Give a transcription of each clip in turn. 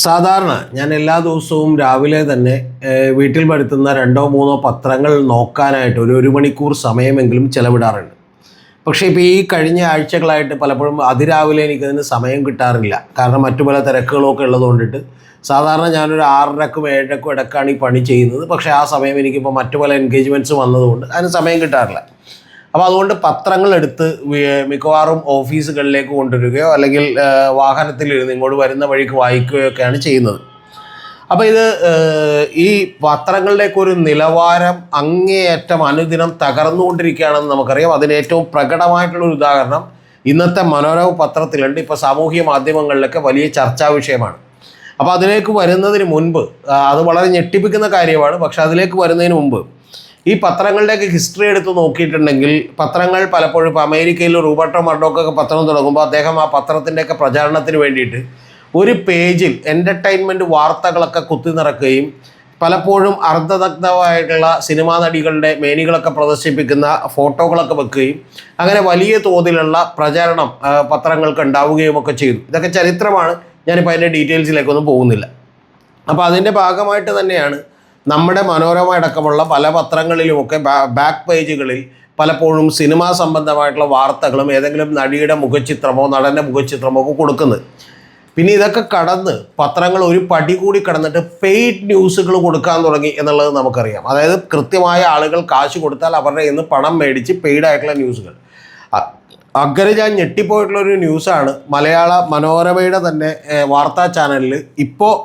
സാധാരണ ഞാൻ എല്ലാ ദിവസവും രാവിലെ തന്നെ വീട്ടിൽ വരുത്തുന്ന രണ്ടോ മൂന്നോ പത്രങ്ങൾ നോക്കാനായിട്ട് ഒരു മണിക്കൂർ സമയമെങ്കിലും ചിലവിടാറുണ്ട്. പക്ഷേ ഇപ്പോൾ ഈ കഴിഞ്ഞ ആഴ്ചകളായിട്ട് പലപ്പോഴും അതിരാവിലെ എനിക്കതിന് സമയം കിട്ടാറില്ല. കാരണം മറ്റു പല തിരക്കുകളൊക്കെ ഉള്ളതുകൊണ്ടിട്ട് സാധാരണ ഞാനൊരു 6:30ക്കും 7:00ക്കും ഇടയ്ക്കാണ് ഈ പണി ചെയ്യുന്നത്. പക്ഷേ ആ സമയം എനിക്കിപ്പോൾ മറ്റു പല എൻഗേജ്മെൻറ്റ്സ് വന്നതുകൊണ്ട് അതിന് സമയം കിട്ടാറില്ല. അപ്പോൾ അതുകൊണ്ട് പത്രങ്ങളെടുത്ത് മിക്കവാറും ഓഫീസുകളിലേക്ക് കൊണ്ടുവരികയോ അല്ലെങ്കിൽ വാഹനത്തിലിരുന്ന് ഇങ്ങോട്ട് വരുന്ന വഴിക്ക് വായിക്കുകയൊക്കെയാണ് ചെയ്യുന്നത്. അപ്പോൾ ഇത് ഈ പത്രങ്ങളുടെയൊക്കെ ഒരു നിലവാരം അങ്ങേയറ്റം അനുദിനം തകർന്നുകൊണ്ടിരിക്കുകയാണെന്ന് നമുക്കറിയാം. അതിന് ഏറ്റവും പ്രകടമായിട്ടുള്ളൊരു ഉദാഹരണം ഇന്നത്തെ മനോരമ പത്രത്തിലുണ്ട്. ഇപ്പോൾ സാമൂഹ്യ മാധ്യമങ്ങളിലൊക്കെ വലിയ ചർച്ചാ വിഷയമാണ്. അപ്പോൾ അതിലേക്ക് വരുന്നതിന് മുൻപ് അത് വളരെ ഞെട്ടിപ്പിക്കുന്ന കാര്യമാണ്. പക്ഷേ അതിലേക്ക് വരുന്നതിന് മുമ്പ് ഈ പത്രങ്ങളുടെയൊക്കെ ഹിസ്റ്ററി എടുത്ത് നോക്കിയിട്ടുണ്ടെങ്കിൽ പത്രങ്ങൾ പലപ്പോഴും ഇപ്പോൾ അമേരിക്കയിൽ റോബർട്ടോ മർഡോക്കൊക്കെ പത്രം തുടങ്ങുമ്പോൾ അദ്ദേഹം ആ പത്രത്തിൻ്റെയൊക്കെ പ്രചാരണത്തിന് വേണ്ടിയിട്ട് ഒരു പേജിൽ എൻ്റർടൈൻമെൻറ്റ് വാർത്തകളൊക്കെ കുത്തി നിറക്കുകയും പലപ്പോഴും അർദ്ധദഗ്ധമായിട്ടുള്ള സിനിമാ നടികളുടെ മേനികളൊക്കെ പ്രദർശിപ്പിക്കുന്ന ഫോട്ടോകളൊക്കെ വെക്കുകയും അങ്ങനെ വലിയ തോതിലുള്ള പ്രചാരണം പത്രങ്ങൾക്ക് ഉണ്ടാവുകയും ഒക്കെ ചെയ്തു. ഇതൊക്കെ ചരിത്രമാണ്. ഞാനിപ്പോൾ അതിൻ്റെ ഡീറ്റെയിൽസിലേക്കൊന്നും പോകുന്നില്ല. അപ്പോൾ അതിൻ്റെ ഭാഗമായിട്ട് തന്നെയാണ് നമ്മുടെ മനോരമ അടക്കമുള്ള പല പത്രങ്ങളിലുമൊക്കെ ബാക്ക് പേജുകളിൽ പലപ്പോഴും സിനിമാ സംബന്ധമായിട്ടുള്ള വാർത്തകളും ഏതെങ്കിലും നടിയുടെ മുഖചിത്രമോ നടൻ്റെ മുഖചിത്രമോ ഒക്കെ കൊടുക്കുന്നത്. പിന്നെ ഇതൊക്കെ കടന്ന് പത്രങ്ങൾ ഒരു പടി കൂടി കടന്നിട്ട് പെയ്ഡ് ന്യൂസുകൾ കൊടുക്കാൻ തുടങ്ങി എന്നുള്ളത് നമുക്കറിയാം. അതായത് കൃത്യമായ ആളുകൾ കാശ് കൊടുത്താൽ അവരുടെ കയ്യിൽ നിന്ന് പണം മേടിച്ച് പെയ്ഡായിട്ടുള്ള ന്യൂസുകൾ. അങ്ങനെ ഞാൻ ഞെട്ടിപ്പോയിട്ടുള്ളൊരു ന്യൂസാണ് മലയാള മനോരമയുടെ തന്നെ വാർത്താ ചാനലിൽ ഇപ്പോൾ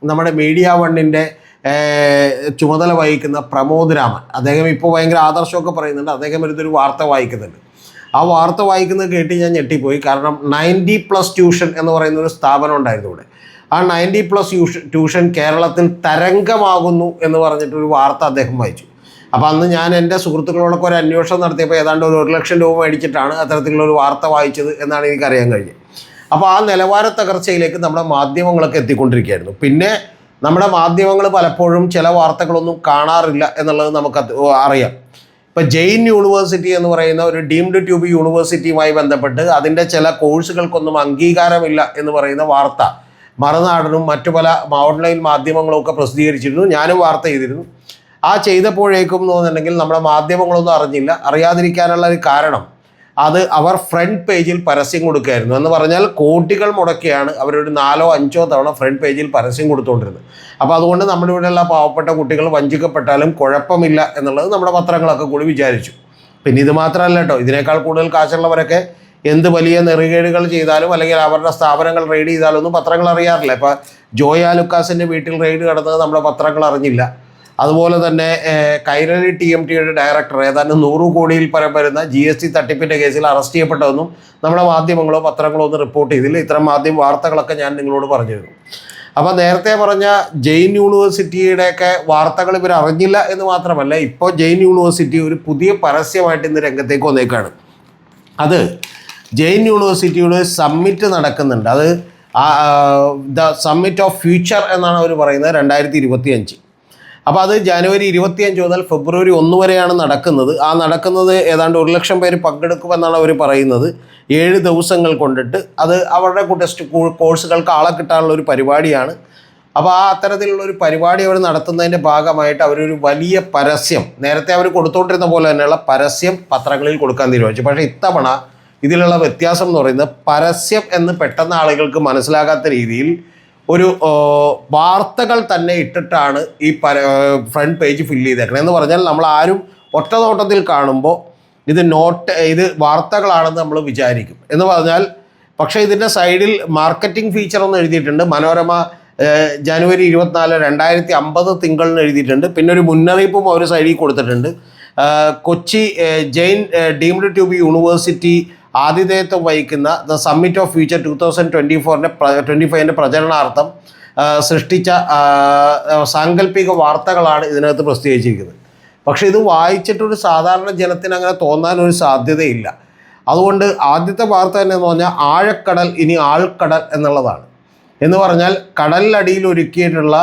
നമ്മുടെ മീഡിയ വണ്ണിൻ്റെ ചുമതല വഹിക്കുന്ന പ്രമോദ് രാമൻ, അദ്ദേഹം ഇപ്പോൾ ഭയങ്കര ആദർശമൊക്കെ പറയുന്നുണ്ട്. അദ്ദേഹം ഒരു വാർത്ത വായിക്കുന്നുണ്ട്. ആ വാർത്ത വായിക്കുന്നത് കേട്ട് ഞാൻ ഞെട്ടിപ്പോയി. കാരണം 90+ ട്യൂഷൻ എന്ന് പറയുന്ന ഒരു സ്ഥാപനം ഉണ്ടായിരുന്നു ഇവിടെ. ആ 90+ ട്യൂഷൻ കേരളത്തിൽ തരംഗമാകുന്നു എന്ന് പറഞ്ഞിട്ടൊരു വാർത്ത അദ്ദേഹം വായിച്ചു. അപ്പോൾ അന്ന് ഞാൻ എൻ്റെ സുഹൃത്തുക്കളോടൊക്കെ ഒരു അന്വേഷണം നടത്തിയപ്പോൾ ഏതാണ്ട് ഒരു 1 ലക്ഷം രൂപ മേടിച്ചിട്ടാണ് അത്തരത്തിലുള്ളൊരു വാർത്ത വായിച്ചത് എന്നാണ് എനിക്കറിയാൻ കഴിഞ്ഞത്. അപ്പോൾ ആ നിലവാര തകർച്ചയിലേക്ക് നമ്മുടെ മാധ്യമങ്ങളൊക്കെ എത്തിക്കൊണ്ടിരിക്കുകയായിരുന്നു. പിന്നെ നമ്മുടെ മാധ്യമങ്ങൾ പലപ്പോഴും ചില വാർത്തകളൊന്നും കാണാറില്ല എന്നുള്ളത് നമുക്ക് അറിയാം. ഇപ്പോൾ ജെയിൻ യൂണിവേഴ്സിറ്റി എന്ന് പറയുന്ന ഒരു ഡീംഡ് ട്യൂബ് യൂണിവേഴ്സിറ്റിയുമായി ബന്ധപ്പെട്ട് അതിൻ്റെ ചില കോഴ്സുകൾക്കൊന്നും അംഗീകാരമില്ല എന്ന് പറയുന്ന വാർത്ത മറുനാടനും മറ്റു പല ഓൺലൈൻ മാധ്യമങ്ങളും ഒക്കെ പ്രസിദ്ധീകരിച്ചിരുന്നു. ഞാനും വാർത്ത ചെയ്തിരുന്നു. ആ ചെയ്തപ്പോഴേക്കും എന്ന് പറഞ്ഞിട്ടുണ്ടെങ്കിൽ നമ്മുടെ മാധ്യമങ്ങളൊന്നും അറിഞ്ഞില്ല. അറിയാതിരിക്കാനുള്ള ഒരു കാരണം അത് അവർ ഫ്രണ്ട് പേജിൽ പരസ്യം കൊടുക്കുകയായിരുന്നു. എന്ന് പറഞ്ഞാൽ കോടികൾ മുടക്കിയാണ് അവരൊരു 4-5 തവണ ഫ്രണ്ട് പേജിൽ പരസ്യം കൊടുത്തുകൊണ്ടിരുന്നത്. അപ്പോൾ അതുകൊണ്ട് നമ്മുടെ ഇവിടെയുള്ള പാവപ്പെട്ട കുട്ടികൾ വഞ്ചിക്കപ്പെട്ടാലും കുഴപ്പമില്ല എന്നുള്ളത് നമ്മുടെ പത്രങ്ങളൊക്കെ കൂടി വിചാരിച്ചു. പിന്നെ ഇത് മാത്രമല്ല കേട്ടോ, ഇതിനേക്കാൾ കൂടുതൽ കാശുള്ളവരൊക്കെ എന്ത് വലിയ നെറുകേടുകൾ ചെയ്താലും അല്ലെങ്കിൽ അവരുടെ സ്ഥാപനങ്ങൾ റെയ്ഡ് ചെയ്താലൊന്നും പത്രങ്ങൾ അറിയാറില്ല. ഇപ്പോൾ ജോയ ലുക്കാസിൻ്റെ വീട്ടിൽ റെയ്ഡ് നടന്നത് നമ്മുടെ പത്രങ്ങൾ അറിഞ്ഞില്ല. അതുപോലെ തന്നെ കൈരളി TMTയുടെ ഡയറക്ടർ ഏതാണ്ട് 100 കോടിയിൽ പരം വരുന്ന GST തട്ടിപ്പിൻ്റെ കേസിൽ അറസ്റ്റ് ചെയ്യപ്പെട്ടതൊന്നും നമ്മുടെ മാധ്യമങ്ങളോ പത്രങ്ങളോ ഒന്നും റിപ്പോർട്ട് ചെയ്തില്ല. ഇത്തരം വാർത്തകളൊക്കെ ഞാൻ നിങ്ങളോട് പറഞ്ഞിരുന്നു. അപ്പോൾ നേരത്തെ പറഞ്ഞ ജെയിൻ യൂണിവേഴ്സിറ്റിയുടെയൊക്കെ വാർത്തകൾ ഇവർ അറിഞ്ഞില്ല എന്ന് മാത്രമല്ല, ഇപ്പോൾ ജെയിൻ യൂണിവേഴ്സിറ്റി ഒരു പുതിയ പരസ്യമായിട്ട് ഇന്ന് രംഗത്തേക്ക് വന്നേക്കാണ്. അത് ജെയിൻ യൂണിവേഴ്സിറ്റിയുടെ സമ്മിറ്റ് നടക്കുന്നുണ്ട്. അത് ദ സമ്മിറ്റ് ഓഫ് ഫ്യൂച്ചർ എന്നാണ് അവർ പറയുന്നത്, 2025. അപ്പോൾ അത് ജനുവരി 25 മുതൽ ഫെബ്രുവരി 1 വരെയാണ് നടക്കുന്നത്. നടക്കുന്നത് ഏതാണ്ട് 1 ലക്ഷം പേര് പങ്കെടുക്കുമെന്നാണ് അവർ പറയുന്നത്. 7 ദിവസങ്ങൾ കൊണ്ടിട്ട് അത് അവരുടെ ടെസ്റ്റ് കോഴ്സുകൾക്ക് ആളെ കിട്ടാനുള്ള ഒരു പരിപാടിയാണ്. അപ്പോൾ അത്തരത്തിലുള്ളൊരു പരിപാടി അവർ നടത്തുന്നതിൻ്റെ ഭാഗമായിട്ട് അവരൊരു വലിയ പരസ്യം, നേരത്തെ അവർ കൊടുത്തുകൊണ്ടിരുന്ന പോലെ തന്നെയുള്ള പരസ്യം പത്രങ്ങളിൽ കൊടുക്കാൻ തീരുമാനിച്ചു. പക്ഷേ ഇത്തവണ ഇതിലുള്ള വ്യത്യാസം എന്ന് പറയുന്നത് പരസ്യം എന്ന് പെട്ടെന്ന് ആളുകൾക്ക് മനസ്സിലാകാത്ത രീതിയിൽ ഒരു വാർത്തകൾ തന്നെ ഇട്ടിട്ടാണ് ഈ ഫ്രണ്ട് പേജ് ഫില്ല് ചെയ്തേക്കണം. എന്ന് പറഞ്ഞാൽ നമ്മൾ ആരും ഒറ്റ നോട്ടത്തിൽ കാണുമ്പോൾ ഇത് വാർത്തകളാണെന്ന് നമ്മൾ വിചാരിക്കും. എന്ന് പറഞ്ഞാൽ പക്ഷേ ഇതിൻ്റെ സൈഡിൽ മാർക്കറ്റിംഗ് ഫീച്ചർ ഒന്ന് എഴുതിയിട്ടുണ്ട്. മനോരമ ജനുവരി 24, 2050 തിങ്കളെന്ന് എഴുതിയിട്ടുണ്ട്. പിന്നെ ഒരു മുന്നറിയിപ്പും ഒരു സൈഡിൽ കൊടുത്തിട്ടുണ്ട്. Kochi Jain deemed to be university ആതിഥേയത്വം വഹിക്കുന്ന ദ സമ്മിറ്റ് ഓഫ് ഫ്യൂച്ചർ 2025 പ്രചരണാർത്ഥം സൃഷ്ടിച്ച സാങ്കല്പിക വാർത്തകളാണ് ഇതിനകത്ത് പ്രസിദ്ധീകരിച്ചിരിക്കുന്നത്. പക്ഷേ ഇത് വായിച്ചിട്ടൊരു സാധാരണ ജനത്തിന് അങ്ങനെ തോന്നാനൊരു സാധ്യതയില്ല. അതുകൊണ്ട് ആദ്യത്തെ വാർത്ത തന്നെ എന്ന് പറഞ്ഞാൽ ആഴക്കടൽ ഇനി ആൾക്കടൽ എന്നുള്ളതാണ്. എന്ന് പറഞ്ഞാൽ കടലിനടിയിൽ ഒരുക്കിയിട്ടുള്ള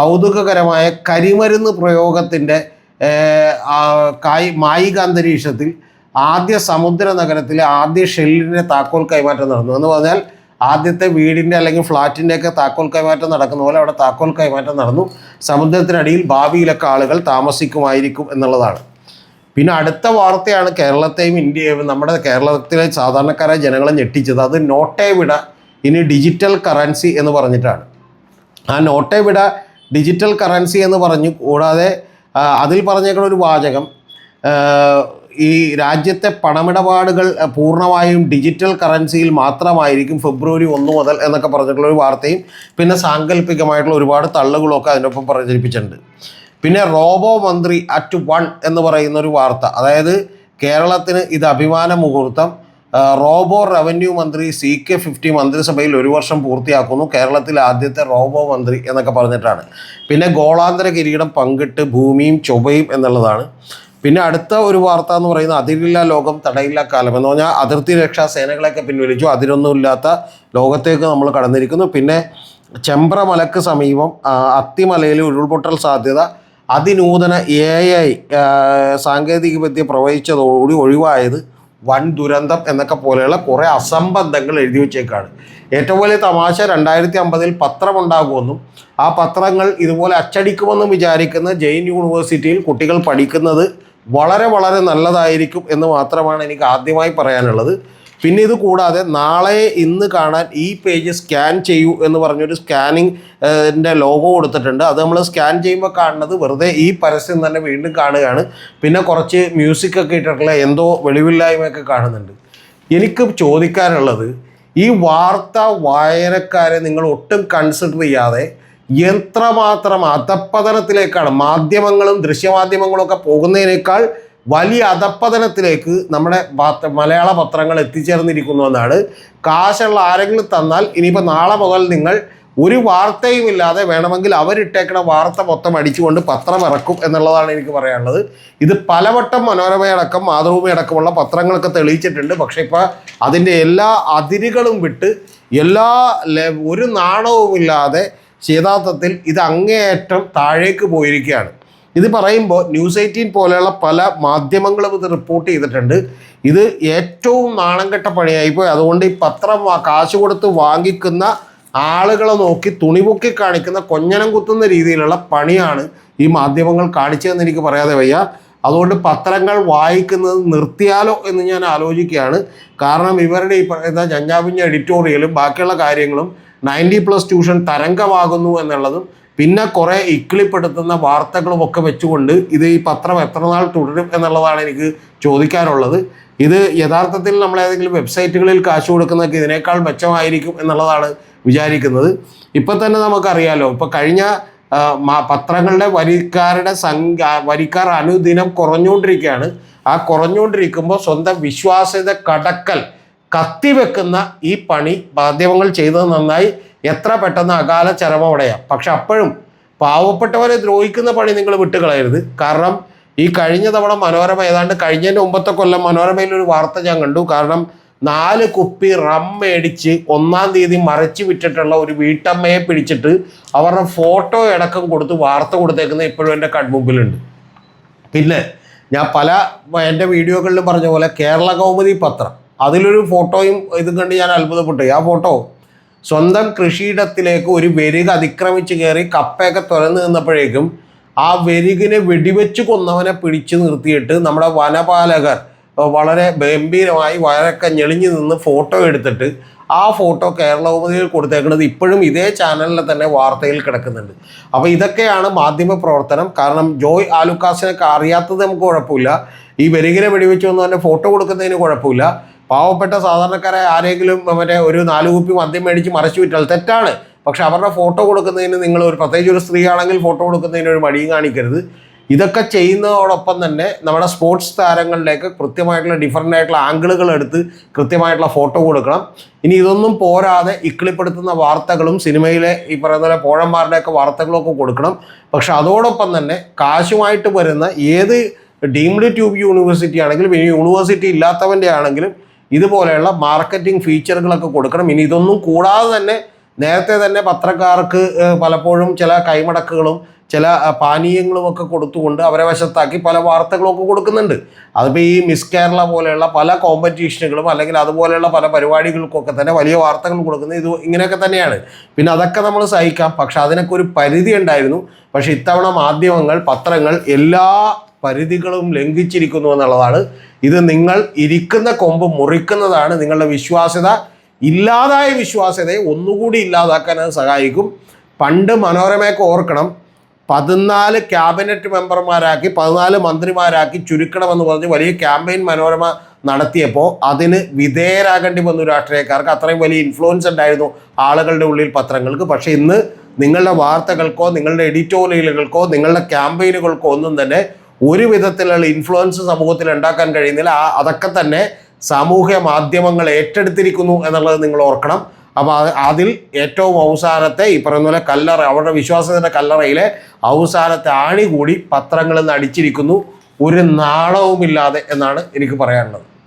കൗതുകകരമായ കരിമരുന്ന് പ്രയോഗത്തിൻ്റെ മായികാന്തരീക്ഷത്തിൽ ആദ്യ സമുദ്ര നഗരത്തിലെ ആദ്യ ഷെല്ലിൻ്റെ താക്കോൽ കൈമാറ്റം നടന്നു. എന്ന് പറഞ്ഞാൽ ആദ്യത്തെ വീടിൻ്റെ അല്ലെങ്കിൽ ഫ്ലാറ്റിൻ്റെയൊക്കെ താക്കോൽ കൈമാറ്റം നടക്കുന്ന പോലെ അവിടെ താക്കോൽ കൈമാറ്റം നടന്നു. സമുദ്രത്തിനടിയിൽ ഭാവിയിലൊക്കെ ആളുകൾ താമസിക്കുമായിരിക്കും എന്നുള്ളതാണ്. പിന്നെ അടുത്ത വാർത്തയാണ് കേരളത്തെയും ഇന്ത്യയും നമ്മുടെ കേരളത്തിലെ സാധാരണക്കാരായ ജനങ്ങളെ ഞെട്ടിച്ചത്. അത് നോട്ടേ വിട ഇനി ഡിജിറ്റൽ കറൻസി എന്ന് പറഞ്ഞിട്ടാണ്. ആ നോട്ടേ വിട ഡിജിറ്റൽ കറൻസി എന്ന് പറഞ്ഞു. കൂടാതെ അതിൽ പറഞ്ഞേക്കുന്ന ഒരു വാചകം, ഈ രാജ്യത്തെ പണമിടപാടുകൾ പൂർണ്ണമായും ഡിജിറ്റൽ കറൻസിയിൽ മാത്രമായിരിക്കും ഫെബ്രുവരി 1 മുതൽ എന്നൊക്കെ പറഞ്ഞിട്ടുള്ള ഒരു വാർത്തയും പിന്നെ സാങ്കല്പികമായിട്ടുള്ള ഒരുപാട് തള്ളുകളൊക്കെ അതിനൊപ്പം പ്രചരിപ്പിച്ചിട്ടുണ്ട്. പിന്നെ റോബോ മന്ത്രി @1 എന്ന് പറയുന്ന ഒരു വാർത്ത, അതായത് കേരളത്തിന് ഇത് അഭിമാന മുഹൂർത്തം. റോബോ റവന്യൂ മന്ത്രി CK50 മന്ത്രിസഭയിൽ 1 വർഷം പൂർത്തിയാക്കുന്നു. കേരളത്തിലെ ആദ്യത്തെ റോബോ മന്ത്രി എന്നൊക്കെ പറഞ്ഞിട്ടാണ്. പിന്നെ ഗോളാന്തര കിരീടം പങ്കിട്ട് ഭൂമിയും ചൊവ്വയും എന്നുള്ളതാണ്. പിന്നെ അടുത്ത ഒരു വാർത്ത എന്ന് പറയുന്നത് അതിരില്ല ലോകം തടയില്ല കാലം എന്ന് പറഞ്ഞാൽ അതിർത്തി രക്ഷാ സേനകളെയൊക്കെ പിൻവലിച്ചു. അതിരൊന്നുമില്ലാത്ത ലോകത്തേക്ക് നമ്മൾ കടന്നിരിക്കുന്നു. പിന്നെ ചെമ്പ്രമലക്ക് സമീപം അത്തിമലയിൽ ഉരുൾപൊട്ടൽ സാധ്യത, അതിനൂതന AI സാങ്കേതികവിദ്യ പ്രവഹിച്ചതോടുകൂടി ഒഴിവായത് വൻ ദുരന്തം എന്നൊക്കെ പോലെയുള്ള കുറേ അസംബന്ധങ്ങൾ എഴുതി വെച്ചേക്കാണ്. ഏറ്റവും വലിയ തമാശ 2050 പത്രമുണ്ടാകുമെന്നും ആ പത്രങ്ങൾ ഇതുപോലെ അച്ചടിക്കുമെന്നും വിചാരിക്കുന്ന ജെയിൻ യൂണിവേഴ്സിറ്റിയിൽ കുട്ടികൾ പഠിക്കുന്നത് വളരെ വളരെ നല്ലതായിരിക്കും എന്ന് മാത്രമാണ് എനിക്ക് ആദ്യമായി പറയാനുള്ളത്. പിന്നെ ഇത് കൂടാതെ നാളെ ഇന്ന് കാണാൻ ഈ പേജ് സ്കാൻ ചെയ്യൂ എന്ന് പറഞ്ഞൊരു സ്കാനിങ്ങിൻ്റെ ലോഗോ കൊടുത്തിട്ടുണ്ട്. അത് നമ്മൾ സ്കാൻ ചെയ്യുമ്പോൾ കാണുന്നത് വെറുതെ ഈ പരസ്യം തന്നെ വീണ്ടും കാണുകയാണ്. പിന്നെ കുറച്ച് മ്യൂസിക്കൊക്കെ ഇട്ടിട്ടുള്ള എന്തോ വെളിവില്ലായ്മയൊക്കെ കാണുന്നുണ്ട്. എനിക്ക് ചോദിക്കാനുള്ളത്, ഈ വാർത്ത വായനക്കാരെ നിങ്ങൾ ഒട്ടും കൺസിഡർ ചെയ്യാതെ എത്രമാത്രം അധപ്പതനത്തിലേക്കാണ് മാധ്യമങ്ങളും ദൃശ്യമാധ്യമങ്ങളും ഒക്കെ പോകുന്നതിനേക്കാൾ വലിയ അധപ്പതനത്തിലേക്ക് നമ്മുടെ മലയാള പത്രങ്ങൾ എത്തിച്ചേർന്നിരിക്കുന്നു എന്നാണ്. കാശുള്ള ആരെങ്കിലും തന്നാൽ ഇനിയിപ്പോൾ നാളെ മുതൽ നിങ്ങൾ ഒരു വാർത്തയും ഇല്ലാതെ വേണമെങ്കിൽ അവരിട്ടേക്കണ വാർത്ത മൊത്തം അടിച്ചുകൊണ്ട് പത്രം ഇറക്കും എന്നുള്ളതാണ് എനിക്ക് പറയാനുള്ളത്. ഇത് പലവട്ടം മനോരമയടക്കം മാതൃഭൂമിയടക്കമുള്ള പത്രങ്ങളൊക്കെ തെളിയിച്ചിട്ടുണ്ട്. പക്ഷേ ഇപ്പോൾ അതിൻ്റെ എല്ലാ അതിരുകളും വിട്ട് ഒരു നാണവുമില്ലാതെ യഥാർത്ഥത്തിൽ ഇത് അങ്ങേയറ്റം താഴേക്ക് പോയിരിക്കുകയാണ്. ഇത് പറയുമ്പോൾ ന്യൂസ് 18 പോലെയുള്ള പല മാധ്യമങ്ങളും ഇത് റിപ്പോർട്ട് ചെയ്തിട്ടുണ്ട്. ഇത് ഏറ്റവും നാണം കെട്ട പണിയായിപ്പോയി. അതുകൊണ്ട് ഈ പത്രം കാശ് കൊടുത്ത് വാങ്ങിക്കുന്ന ആളുകളെ നോക്കി തുണിപൊക്കി കാണിക്കുന്ന കൊഞ്ഞനം കുത്തുന്ന രീതിയിലുള്ള പണിയാണ് ഈ മാധ്യമങ്ങൾ കാണിച്ചതെന്ന് എനിക്ക് പറയാതെ വയ്യ. അതുകൊണ്ട് പത്രങ്ങൾ വായിക്കുന്നത് നിർത്തിയാലോ എന്ന് ഞാൻ ആലോചിക്കുകയാണ്. കാരണം ഇവരുടെ ഈ പറയുന്ന ഞഞ്ഞാപിഞ്ഞ എഡിറ്റോറിയലും ബാക്കിയുള്ള കാര്യങ്ങളും 90+ ട്യൂഷൻ തരംഗമാകുന്നു എന്നുള്ളതും പിന്നെ കുറേ ഇക്കിളിപ്പെടുത്തുന്ന വാർത്തകളും ഒക്കെ വെച്ചുകൊണ്ട് ഇത് ഈ പത്രം എത്ര നാൾ തുടരും എന്നുള്ളതാണ് എനിക്ക് ചോദിക്കാനുള്ളത്. ഇത് യഥാർത്ഥത്തിൽ നമ്മൾ ഏതെങ്കിലും വെബ്സൈറ്റുകളിൽ കാശ് കൊടുക്കുന്നതൊക്കെ ഇതിനേക്കാൾ മെച്ചമായിരിക്കും എന്നുള്ളതാണ് വിചാരിക്കുന്നത്. ഇപ്പം തന്നെ നമുക്കറിയാലോ, ഇപ്പോൾ കഴിഞ്ഞ പത്രങ്ങളുടെ വരിക്കാർ അനുദിനം കുറഞ്ഞുകൊണ്ടിരിക്കുകയാണ്. ആ കുറഞ്ഞുകൊണ്ടിരിക്കുമ്പോൾ സ്വന്തം വിശ്വാസ്യത കത്തിവെക്കുന്ന ഈ പണി മാധ്യമങ്ങൾ ചെയ്തത് നന്നായി. എത്ര പെട്ടെന്ന് അകാല ചരമോടെയാണ്. പക്ഷെ അപ്പോഴും പാവപ്പെട്ടവരെ ദ്രോഹിക്കുന്ന പണി നിങ്ങൾ വിട്ടുകളയരുത്. കാരണം ഈ കഴിഞ്ഞ തവണ മനോരമ ഏതാണ്ട് കഴിഞ്ഞതിൻ്റെ മുമ്പത്തെ കൊല്ലം മനോരമയിലൊരു വാർത്ത ഞാൻ കണ്ടു. കാരണം 4 കുപ്പി റം മേടിച്ച് 1-ാം തീയതി മറച്ചു വിറ്റിട്ടുള്ള ഒരു വീട്ടമ്മയെ പിടിച്ചിട്ട് അവരുടെ ഫോട്ടോ അടക്കം കൊടുത്ത് വാർത്ത കൊടുത്തേക്കുന്നത് ഇപ്പോഴും എൻ്റെ കൺമുമ്പിലുണ്ട്. പിന്നെ ഞാൻ എൻ്റെ വീഡിയോകളിലും പറഞ്ഞ പോലെ കേരള കൗമുദി പത്രം, അതിലൊരു ഫോട്ടോയും ഇതും കണ്ട് ഞാൻ അത്ഭുതപ്പെട്ടു. ആ ഫോട്ടോ സ്വന്തം കൃഷിയിടത്തിലേക്ക് ഒരു വെരുക് അതിക്രമിച്ച് കയറി കപ്പയൊക്കെ തുറന്നു നിന്നപ്പോഴേക്കും ആ വെരുകിനെ വെടിവെച്ച് കൊന്നവനെ പിടിച്ചു നിർത്തിയിട്ട് നമ്മുടെ വനപാലകർ വളരെ ഗംഭീരമായി വയറൊക്കെ ഞെളിഞ്ഞു നിന്ന് ഫോട്ടോ എടുത്തിട്ട് ആ ഫോട്ടോ കേരള കൗമുദിയിൽ കൊടുത്തേക്കുന്നത് ഇപ്പോഴും ഇതേ ചാനലിൽ തന്നെ വാർത്തയിൽ കിടക്കുന്നുണ്ട്. അപ്പോൾ ഇതൊക്കെയാണ് മാധ്യമ പ്രവർത്തനം. കാരണം ജോയ് ആലുക്കാസിനൊക്കെ അറിയാത്തത് നമുക്ക് കുഴപ്പമില്ല. ഈ വെരുകിനെ വെടിവെച്ച് കൊന്ന് തന്നെ ഫോട്ടോ കൊടുക്കുന്നതിന് കുഴപ്പമില്ല. പാവപ്പെട്ട സാധാരണക്കാരെ ആരെങ്കിലും ഒരു 4 കുപ്പി മദ്യം മേടിച്ച് മറച്ചു വിറ്റാൽ തെറ്റാണ്. പക്ഷെ അവരുടെ ഫോട്ടോ കൊടുക്കുന്നതിന് നിങ്ങൾ പ്രത്യേകിച്ച് ഒരു സ്ത്രീ ആണെങ്കിൽ ഫോട്ടോ കൊടുക്കുന്നതിന് ഒരു മടിയും കാണിക്കരുത്. ഇതൊക്കെ ചെയ്യുന്നതോടൊപ്പം തന്നെ നമ്മുടെ സ്പോർട്സ് താരങ്ങളിലേക്ക് കൃത്യമായിട്ടുള്ള ഡിഫറൻ്റ് ആയിട്ടുള്ള ആംഗിളുകൾ എടുത്ത് കൃത്യമായിട്ടുള്ള ഫോട്ടോ കൊടുക്കണം. ഇനി ഇതൊന്നും പോരാതെ ഇക്കിളിപ്പെടുത്തുന്ന വാർത്തകളും സിനിമയിലെ ഈ പറയുന്ന പോലെ പോഴന്മാരുടെയൊക്കെ വാർത്തകളൊക്കെ കൊടുക്കണം. പക്ഷെ അതോടൊപ്പം തന്നെ കാശുമായിട്ട് വരുന്ന ഏത് ഡീംഡ് ട്യൂബ് യൂണിവേഴ്സിറ്റി ആണെങ്കിലും ഇനി യൂണിവേഴ്സിറ്റി ഇല്ലാത്തവൻ്റെ ആണെങ്കിലും ഇതുപോലെയുള്ള മാർക്കറ്റിംഗ് ഫീച്ചറുകളൊക്കെ കൊടുക്കണം. ഇനി ഇതൊന്നും കൂടാതെ തന്നെ നേരത്തെ തന്നെ പത്രക്കാർക്ക് പലപ്പോഴും ചില കൈമടക്കുകളും ചില പാനീയങ്ങളുമൊക്കെ കൊടുത്തുകൊണ്ട് അവരെ വശത്താക്കി പല വാർത്തകളൊക്കെ കൊടുക്കുന്നുണ്ട്. അതിപ്പോൾ ഈ മിസ് കേരള പോലെയുള്ള പല കോമ്പറ്റീഷനുകളും അല്ലെങ്കിൽ അതുപോലെയുള്ള പല പരിപാടികൾക്കൊക്കെ തന്നെ വലിയ വാർത്തകൾ കൊടുക്കുന്നത് ഇത് ഇങ്ങനെയൊക്കെ തന്നെയാണ്. പിന്നെ അതൊക്കെ നമ്മൾ സഹിക്കാം, പക്ഷെ അതിനൊക്കെ ഒരു പരിധി ഉണ്ടായിരുന്നു. പക്ഷെ ഇത്തവണ മാധ്യമങ്ങൾ, പത്രങ്ങൾ എല്ലാ പരിധികളും ലംഘിച്ചിരിക്കുന്നു എന്നുള്ളതാണ്. ഇത് നിങ്ങൾ ഇരിക്കുന്ന കൊമ്പ് മുറിക്കുന്നതാണ്. നിങ്ങളുടെ വിശ്വാസ്യത, ഇല്ലാതായ വിശ്വാസ്യതയെ ഒന്നുകൂടി ഇല്ലാതാക്കാൻ അത് സഹായിക്കും. പണ്ട് മനോരമയൊക്കെ ഓർക്കണം, 14 ക്യാബിനറ്റ് മെമ്പർമാരാക്കി 14 മന്ത്രിമാരാക്കി ചുരുക്കണമെന്ന് പറഞ്ഞ് വലിയ ക്യാമ്പയിൻ മനോരമ നടത്തിയപ്പോൾ അതിന് വിധേയരാകേണ്ടി വന്നു രാഷ്ട്രീയക്കാർക്ക്. അത്രയും വലിയ ഇൻഫ്ലുവൻസ് ഉണ്ടായിരുന്നു ആളുകളുടെ ഉള്ളിൽ പത്രങ്ങൾക്ക്. പക്ഷേ ഇന്ന് നിങ്ങളുടെ വാർത്തകൾക്കോ നിങ്ങളുടെ എഡിറ്റോറിയലുകൾക്കോ നിങ്ങളുടെ ക്യാമ്പയിനുകൾക്കോ ഒന്നും തന്നെ ഒരു വിധത്തിലുള്ള ഇൻഫ്ലുവൻസ് സമൂഹത്തിൽ ഉണ്ടാക്കാൻ കഴിയുന്നില്ല. അതൊക്കെ തന്നെ സാമൂഹ്യ മാധ്യമങ്ങൾ ഏറ്റെടുത്തിരിക്കുന്നു എന്നുള്ളത് നിങ്ങൾ ഓർക്കണം. അപ്പോൾ അതിൽ ഏറ്റവും അവസാനത്തെ ഈ പറയുന്ന പോലെ കല്ലറ, അവരുടെ വിശ്വാസത്തിൻ്റെ കല്ലറയിലെ അവസാനത്തെ ആണി കൂടി പത്രങ്ങളിൽ നിന്ന് അടിച്ചിരിക്കുന്നു, ഒരു നാണവുമില്ലാതെ എന്നാണ് എനിക്ക് പറയാനുള്ളത്.